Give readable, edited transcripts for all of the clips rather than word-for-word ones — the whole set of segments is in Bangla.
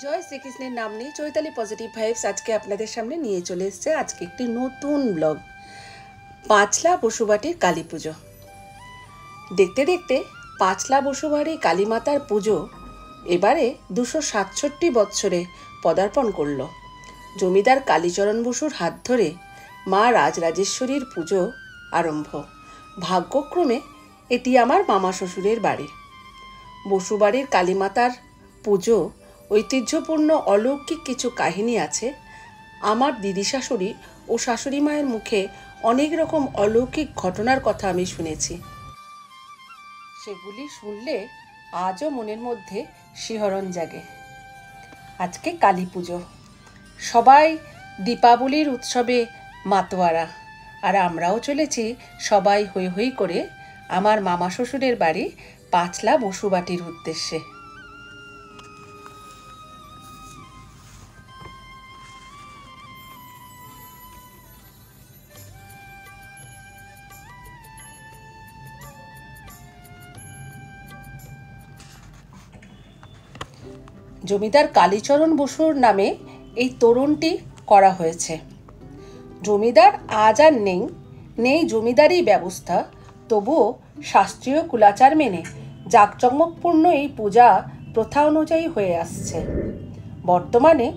জয় শ্রীকৃষ্ণের নাম নিয়ে চৈতালি পজিটিভ ভাইবস আজকে আপনাদের সামনে নিয়ে চলে এসেছে আজকে একটি নতুন ব্লগ। পাঁচলা বসুবাটির কালী পুজো দেখতে দেখতে পাঁচলা বসুবাড়ি কালীমাতার পুজো এবারে 267 বৎসরে পদার্পণ করল। জমিদার কালীচরণ বসুর হাত ধরে মা রাজরাজেশ্বরীর পুজো আরম্ভ। ভাগ্যক্রমে এটি আমার মামা শ্বশুরের বাড়ি। বসুবাড়ির কালীমাতার পুজো ঐতিহ্যপূর্ণ অলৌকিক কিছু কাহিনী আছে। আমার দিদি শাশুড়ি ও শাশুড়ি মায়ের মুখে অনেক রকম অলৌকিক ঘটনার কথা আমি শুনেছি। সেগুলি শুনলে আজও মনের মধ্যে শিহরণ জাগে। আজকে কালী পুজো, সবাই দীপাবলির উৎসবে মাতোয়ারা, আর আমরাও চলেছি সবাই হৈ হৈ করে আমার মামা শ্বশুরের বাড়ি পাঁচলা বসুবাটির উদ্দেশ্যে। জমিদার কালীচরণ বসুর নামে এই তোরণটি করা হয়েছে। জমিদার আজ আর নেই জমিদারি ব্যবস্থা, তবুও শাস্ত্রীয় কুলাচার মেনে জাঁকজমকপূর্ণ এই পূজা প্রথা অনুযায়ী হয়ে আসছে। বর্তমানে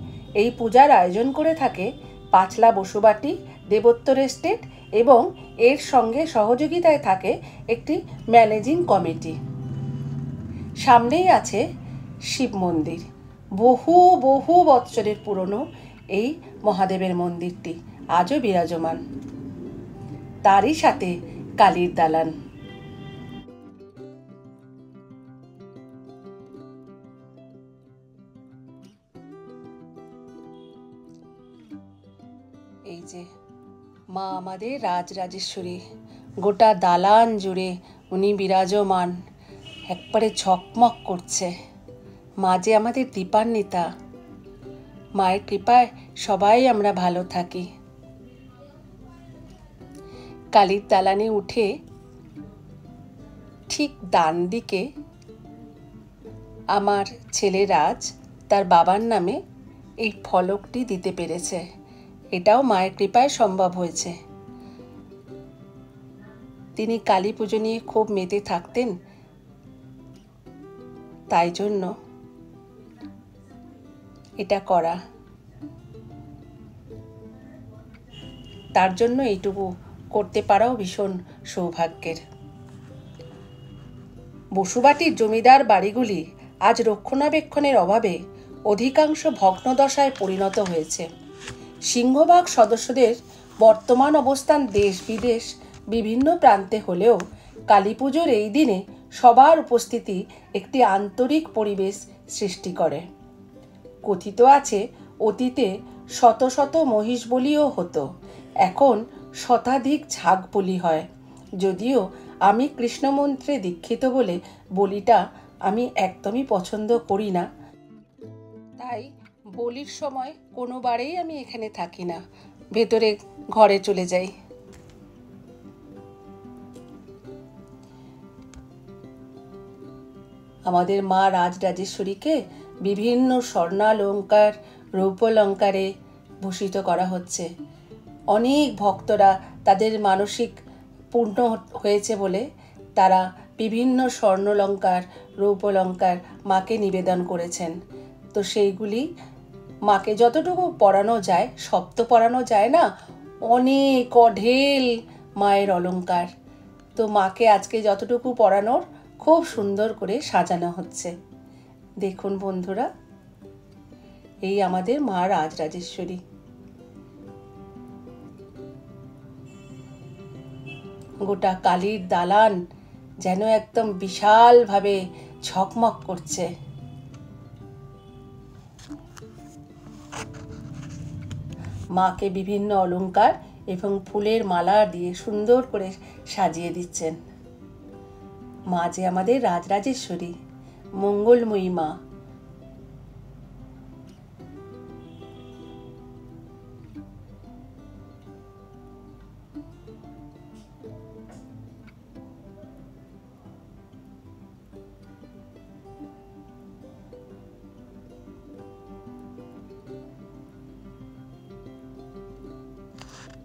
এই পূজার আয়োজন করে থাকে পাঁচলা বসুবাটি দেবোত্তর এস্টেট এবং এর সঙ্গে সহযোগিতায় থাকে একটি ম্যানেজিং কমিটি। সামনেই আছে শিব মন্দির। বহু বহু বৎসরের পুরনো এই মহাদেবের মন্দিরটি আজও বিরাজমান। তারই সাথে কালীর দালান। এই যে মা আমাদের রাজরাজেশ্বরী, গোটা দালান জুড়ে উনি বিরাজমান, একবারে ঝকমক করছে। মা যে আমাদের দীপান্বিতা, মায়ের কৃপায় সবাই আমরা ভালো থাকি। কালীর দালানে উঠে ঠিক ডান দিকে আমার ছেলে রাজ তার বাবার নামে এই ফলকটি দিতে পেরেছে। এটাও মায়ের কৃপায় সম্ভব হয়েছে। তিনি কালী পুজো নিয়ে খুব মেতে থাকতেন, তাই জন্য এটা করা। তার জন্য এইটুকু করতে পারাও ভীষণ সৌভাগ্যের। বসুবাটির জমিদার বাড়িগুলি আজ রক্ষণাবেক্ষণের অভাবে অধিকাংশ ভগ্নদশায় পরিণত হয়েছে। সিংহভাগ সদস্যদের বর্তমান অবস্থান দেশ বিদেশ বিভিন্ন প্রান্তে হলেও কালী পুজোর এই দিনে সবার উপস্থিতি একটি আন্তরিক পরিবেশ সৃষ্টি করে। কথিত আছে অতীতে শত শত মহিষ বলিও হতো, এখন শতাধিক ঝাগ বলি হয়। যদিও আমি কৃষ্ণমন্ত্রে দীক্ষিত বলে বলিটা আমি একদমই পছন্দ করি না, তাই বলির সময় কোনোবারেই আমি এখানে থাকি না, ভেতরে ঘরে চলে যাই। আমাদের মা রাজরাজেশ্বরীকে বিভিন্ন স্বর্ণালঙ্কার রৌপ্যালঙ্কারে ভূষিত করা হচ্ছে। অনেক ভক্তরা তাদের মানসিক পূর্ণ হয়েছে বলে তারা বিভিন্ন স্বর্ণলঙ্কার রৌপ্যালঙ্কার মাকে নিবেদন করেছেন। তো সেইগুলি মাকে যতটুকু পরানো যায়, সব তো পরানো যায় না, অনেক অঢেল মায়ের অলঙ্কার। তো মাকে আজকে যতটুকু পরানোর খুব সুন্দর করে সাজানো হচ্ছে। দেখুন বন্ধুরা, এই আমাদের মা রাজরাজেশ্বরী। গোটা কালীর দালান যেন একদম বিশালভাবে ঝকমক করছে। মাকে বিভিন্ন অলংকার এবং ফুলের মালা দিয়ে সুন্দর করে সাজিয়ে দিচ্ছেন। মা যে আমাদের রাজরাজেশ্বরী, মঙ্গলময়ী মা।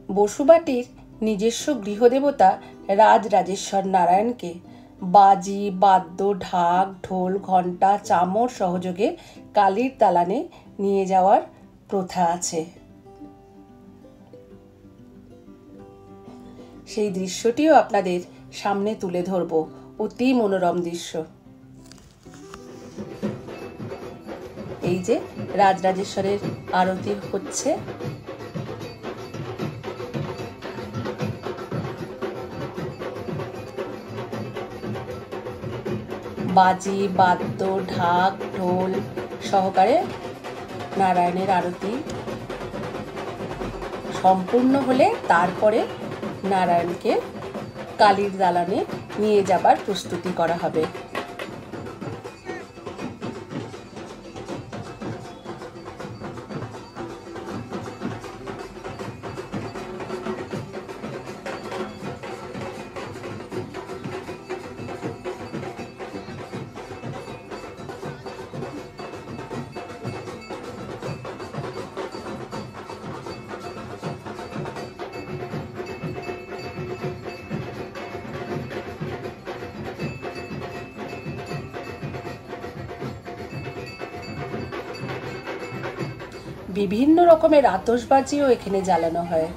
বসুবাটির নিজস্ব গৃহদেবতা রাজরাজেশ্বর নারায়ণকে বাজি, বাদ্য, ঢাক, ঢোল, ঘণ্টা, চামর সহযোগে কালীর দালানে নিয়ে যাওয়ার প্রথা আছে। সেই দৃশ্যটিও আপনাদের সামনে তুলে ধরব। অতি মনোরম দৃশ্য। এই যে রাজরাজেশ্বরের আরতি হচ্ছে। বাজি, বাদ্য, ঢাক, ঢোল সহকারে নারায়ণের আরতি সম্পূর্ণ হলে তারপরে নারায়ণকে কালীর দালানে নিয়ে যাবার প্রস্তুতি করা হবে। বিভিন্ন রকমের আতশবাজিও এখানে জ্বালানো হয়।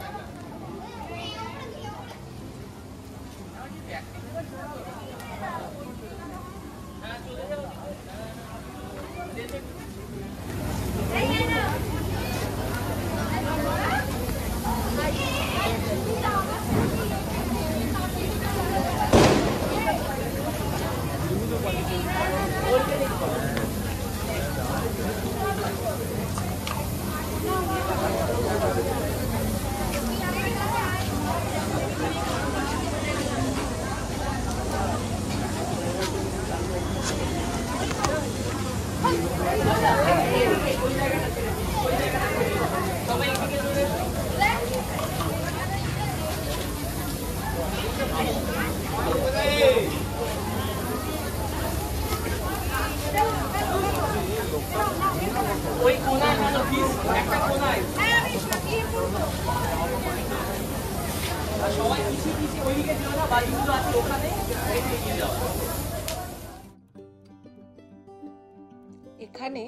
এখানে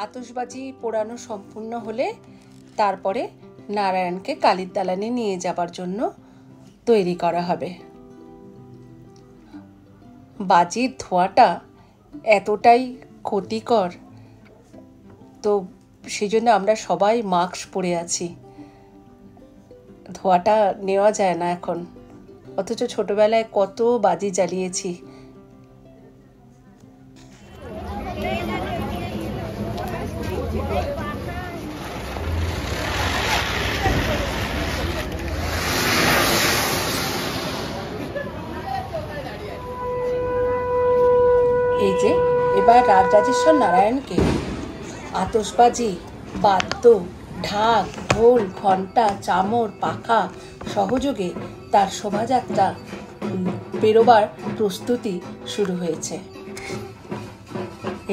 আতশবাজি পোড়ানো সম্পূর্ণ হলে তারপরে নারায়ণকে কালীর দালানে নিয়ে যাবার জন্য তৈরি করা হবে। বাজির ধোঁয়াটা এতটাই ক্ষতিকর, তো সেজন্য আমরা সবাই মাস্ক পরে আছি। ধোঁয়াটা নেওয়া যায় না এখন, অথচ ছোটবেলায় কত বাজি জ্বালিয়েছি। এই যে এবার রাজরাজেশ্বর নারায়ণকে আতশবাজি, বাদ্য, ঢাক, ঢোল, ঘণ্টা, চামর, পাখা সহযোগে তার শোভাযাত্রা বেরোবার প্রস্তুতি শুরু হয়েছে।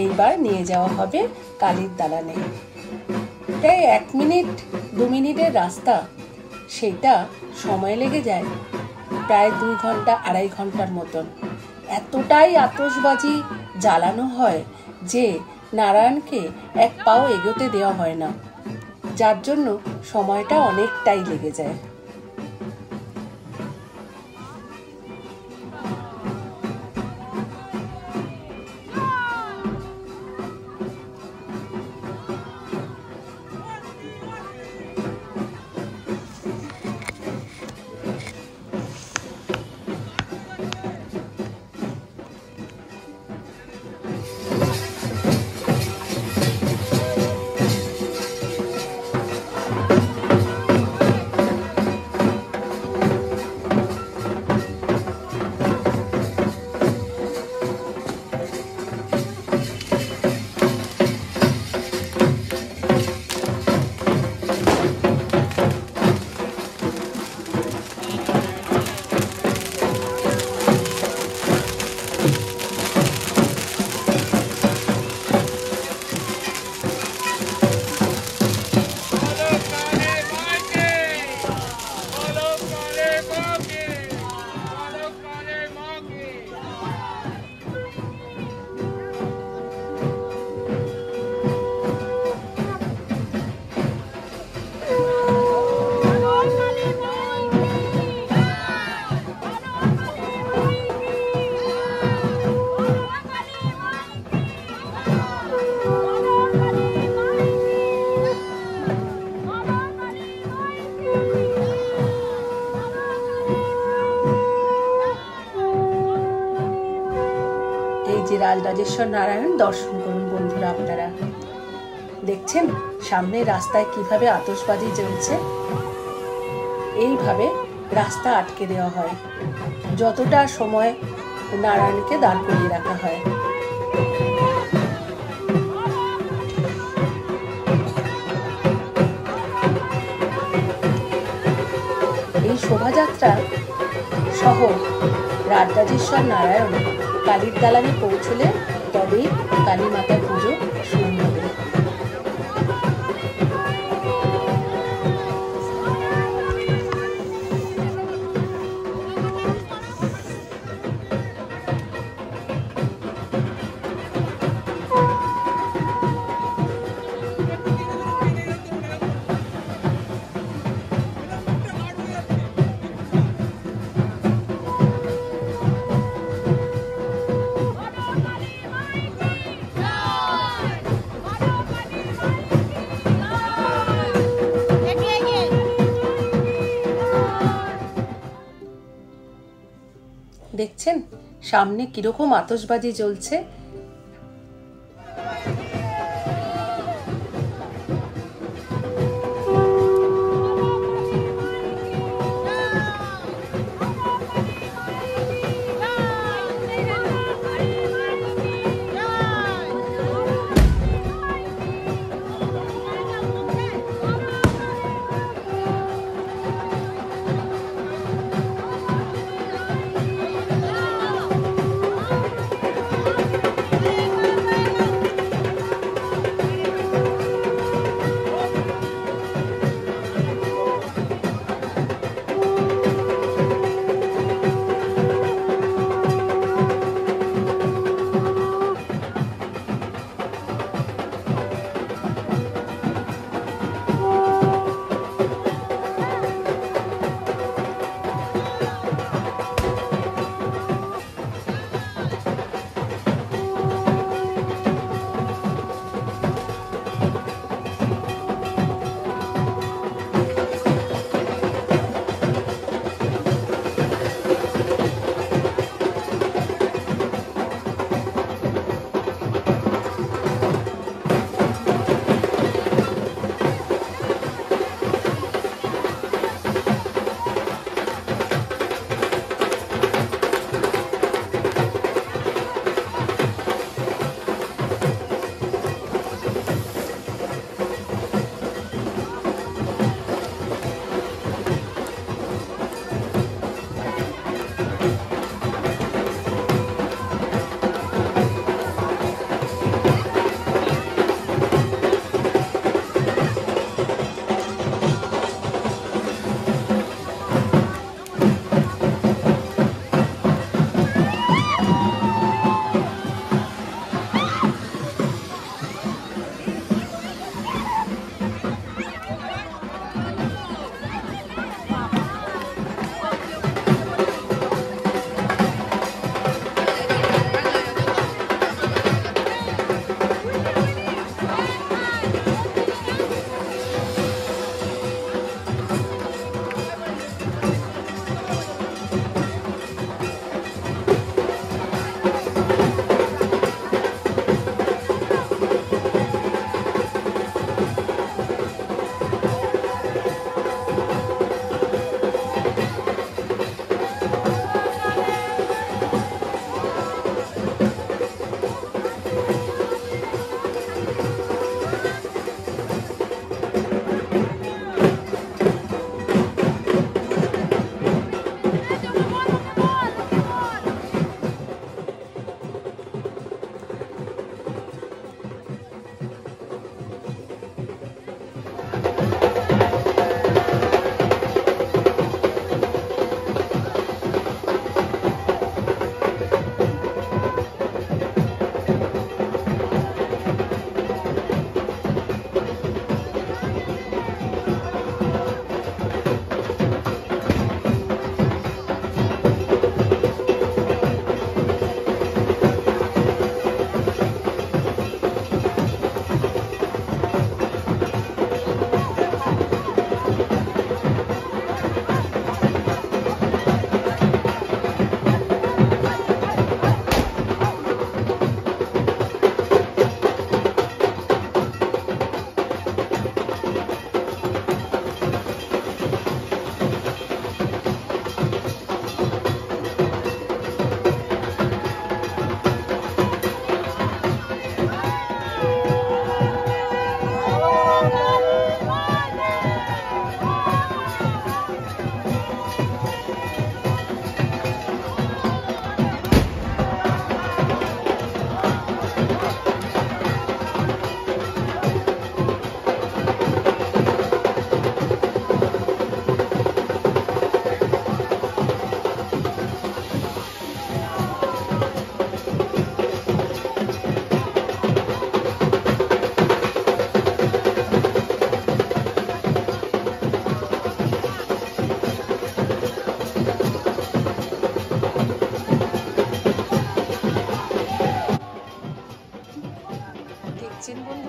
এইবার নিয়ে যাওয়া হবে কালীর দালানে। প্রায় 1 মিনিট 2 মিনিটের রাস্তা, সেটা সময় লেগে যায় প্রায় 2 ঘন্টা 2.5 ঘন্টার মতন। এতটাই আতশবাজি জ্বালানো হয় যে নারায়ণকে এক পাও এগোতে দেওয়া হয় না, যার জন্য সময়টা অনেকটাই লেগে যায়। রাজরাজেশ্বর নারায়ণ দর্শন করুন বন্ধুরা। আপনারা দেখছেন সামনে রাস্তায় কিভাবে আতশবাজি জ্বলছে। এইভাবে রাস্তা আটকে দেওয়া হয়, যতটা সময় নারায়ণকে দাঁড় করিয়ে রাখা হয়। এই শোভাযাত্রা সহ রাজরাজেশ্বর নারায়ণ কালীর দালানে পৌঁছলে তবেই কালী মাতার পুজো শুরু হবে। দেখছেন সামনে কিরকম আতশবাজি জ্বলছে।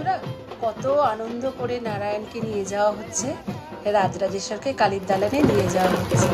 বন্ধুরা, কত আনন্দ করে নারায়ণকে নিয়ে যাওয়া হচ্ছে, রাজরাজেশ্বরকে কালীর দালানে নিয়ে যাওয়া হচ্ছে।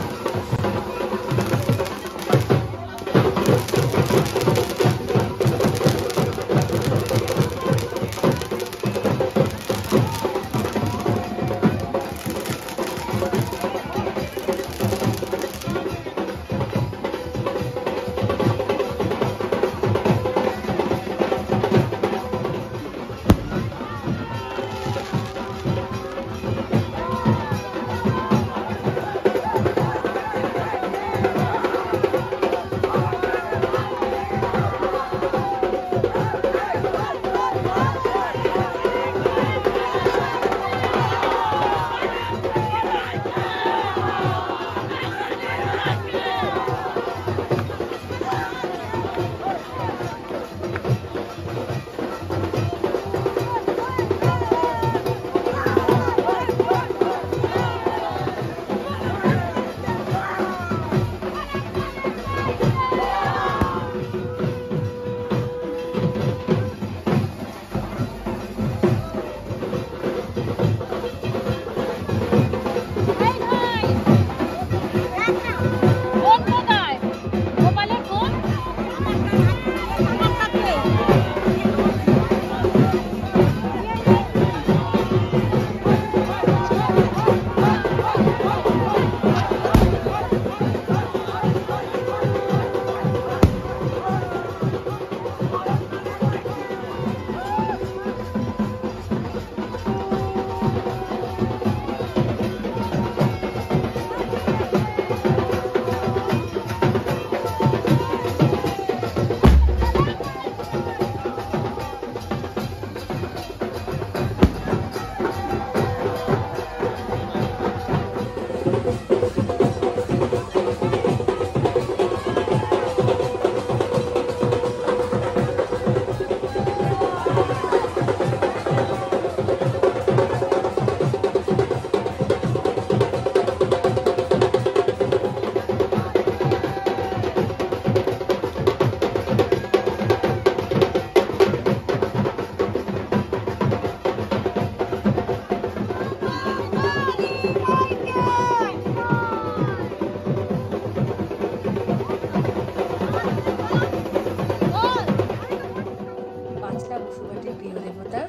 প্রিয় দেবতা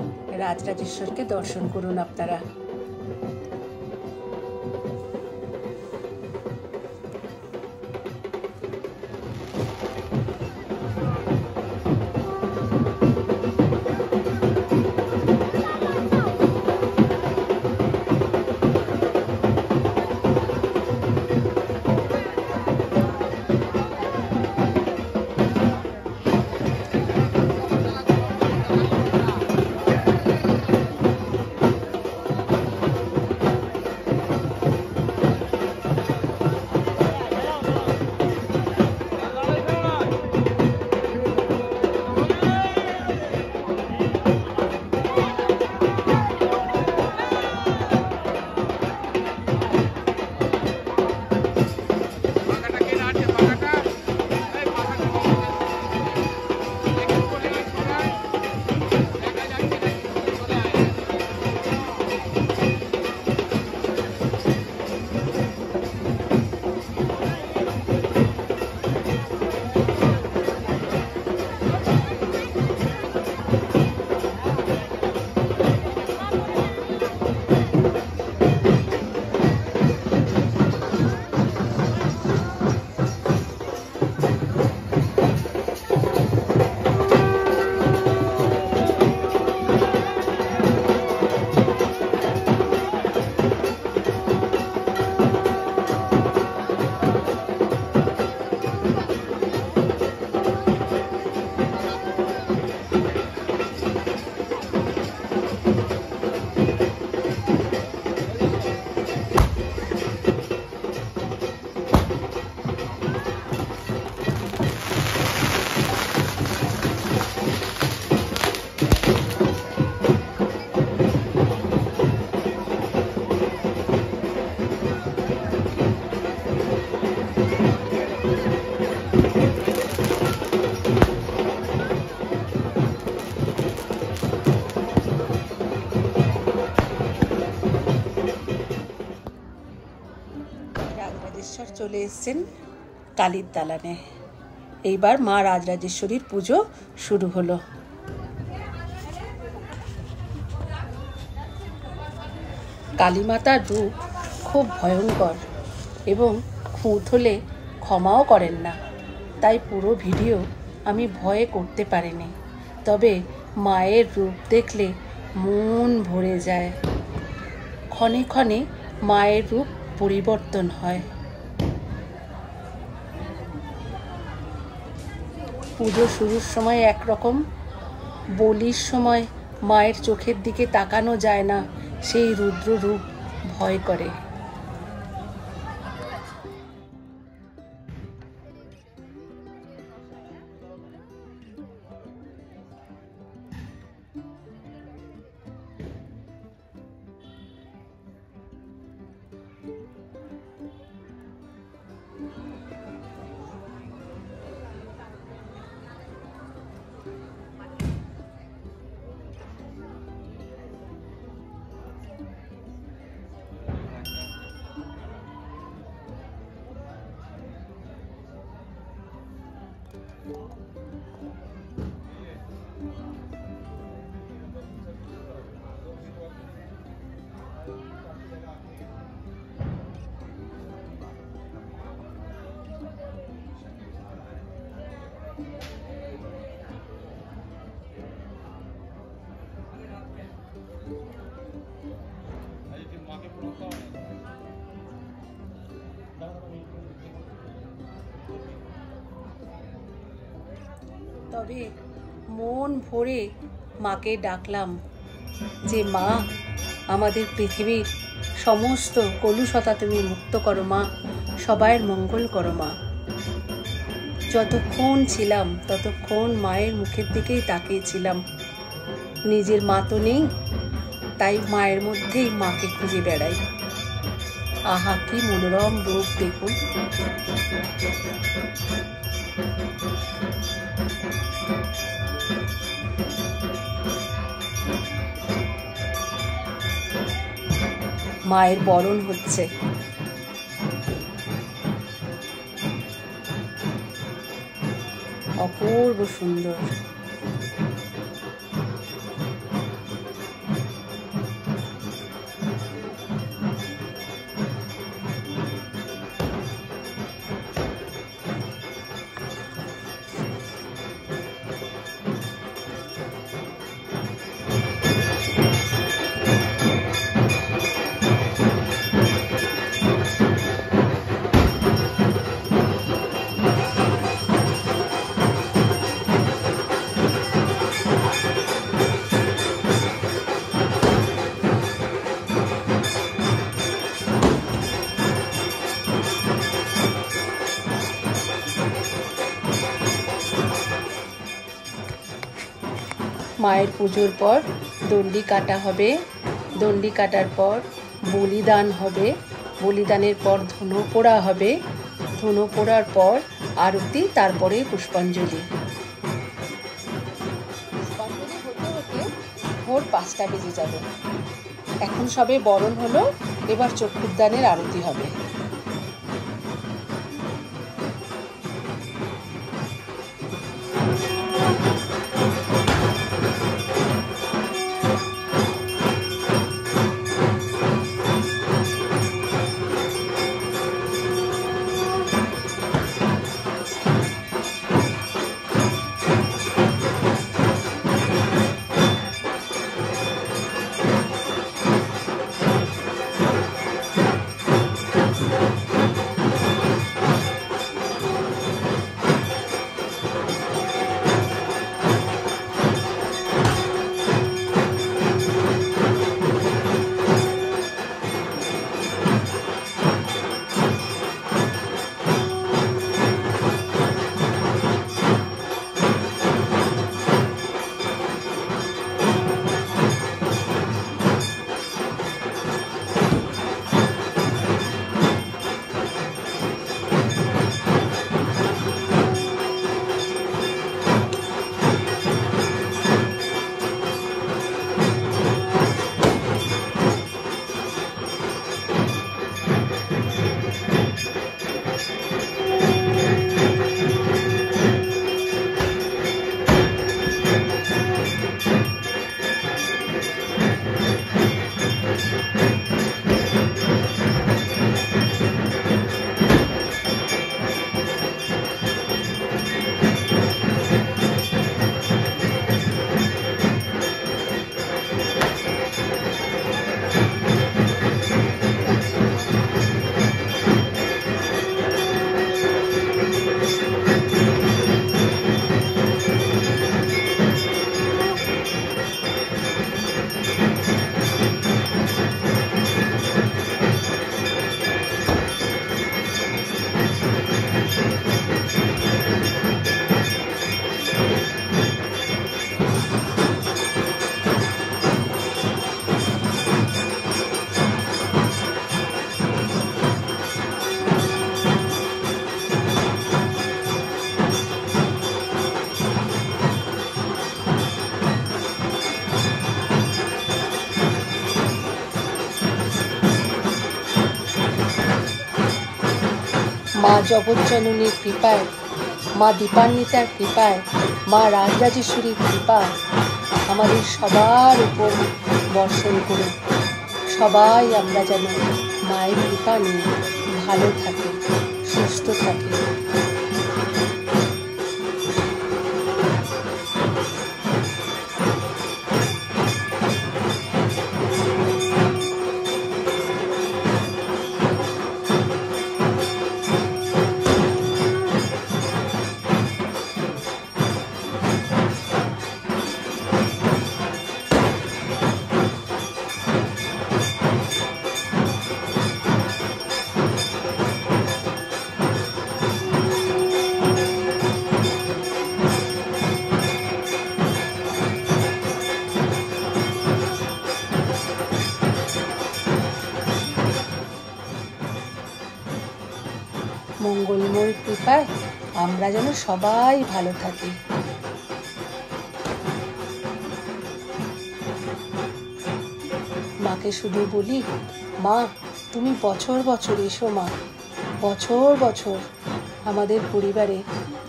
রাজরাজেশ্বরকে দর্শন করুন আপনারা। চলে এসেছেন কালীর দালানে। এইবার মা রাজরাজেশ্বরীর পুজো শুরু হলো। কালীমাতার রূপ খুব ভয়ঙ্কর এবং খুঁত হলে ক্ষমাও করেন না, তাই পুরো ভিডিও আমি ভয়ে করতে পারিনি। তবে মায়ের রূপ দেখলে মন ভরে যায়। ক্ষণে ক্ষণে মায়ের রূপ পরিবর্তন হয়। পুজো শুরুর সময় একরকম, বলির সময় মায়ের চোখের দিকে তাকানো যায় না, সেই রুদ্র রূপ ভয় করে। তবে মন ভরে মাকে ডাকলাম যে মা, আমাদের পৃথিবীর সমস্ত কলুষতা তুমি মুক্ত করো মা, সবাইয়ের মঙ্গল করো মা। যতক্ষণ ছিলাম ততক্ষণ মায়ের মুখের দিকেই তাকিয়েছিলাম। নিজের মা তো নেই, তাই মায়ের মধ্যেই মাকে খুঁজে বেড়াই। আহা, কি মনোরম রূপ দেখুন। মায়ের বরণ হচ্ছে। অপূর্ব সুন্দর। মায়ের পুজোর পর দণ্ডি কাটা হবে। দণ্ডি কাটার পর বলিদান হবে। বলিদানের পর ধুনো পোড়া হবে। ধুনো পোড়ার পর আরতি, তারপরে পুষ্পাঞ্জলি। পুষ্পাঞ্জলি হতে হতে ভোর 5টা বেজে যাবে। এখন সবে বরণ হলো, এবার চক্ষুদানের আরতি হবে। মা জগজ্জননীর কৃপায়, মা দীপান্বিতার কৃপায়, মা রাজরাজেশ্বরীর কৃপা আমাদের সবার উপর বর্ষণ করুক। সবাই আমরা যেন মায়ের কৃপা নিয়ে ভালো থাকি, সুস্থ থাকি। মঙ্গলময় কৃপায় আমরা যেন সবাই ভালো থাকি। মাকে শুধু বলি, মা তুমি বছর বছর এসো মা, বছর বছর আমাদের পরিবারে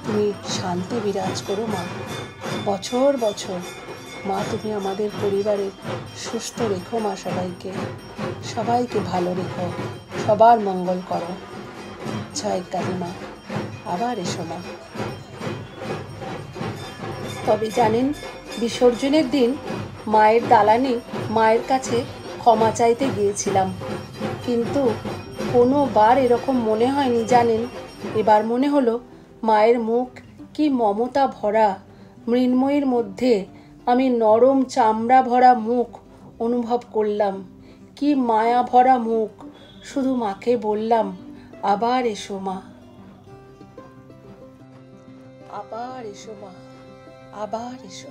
তুমি শান্তি বিরাজ করো মা, বছর বছর মা তুমি আমাদের পরিবারে সুস্থ রেখো মা, সবাইকে সবাইকে ভালো রেখো, সবার মঙ্গল করো। জয় কালী মা, আবার এসো মা। তবে জানেন, বিসর্জনের দিন মায়ের দালানে মায়ের কাছে ক্ষমা চাইতে গিয়েছিলাম, কিন্তু কোনোবার এরকম মনে হয়নি জানেন। এবার মনে হলো মায়ের মুখ কি মমতা ভরা, মৃন্ময়ীর মধ্যে আমি নরম চামড়া ভরা মুখ অনুভব করলাম, কি মায়া ভরা মুখ। শুধু মাকে বললাম, আবার এসো মা, আবার এসো মা, আবার এসো।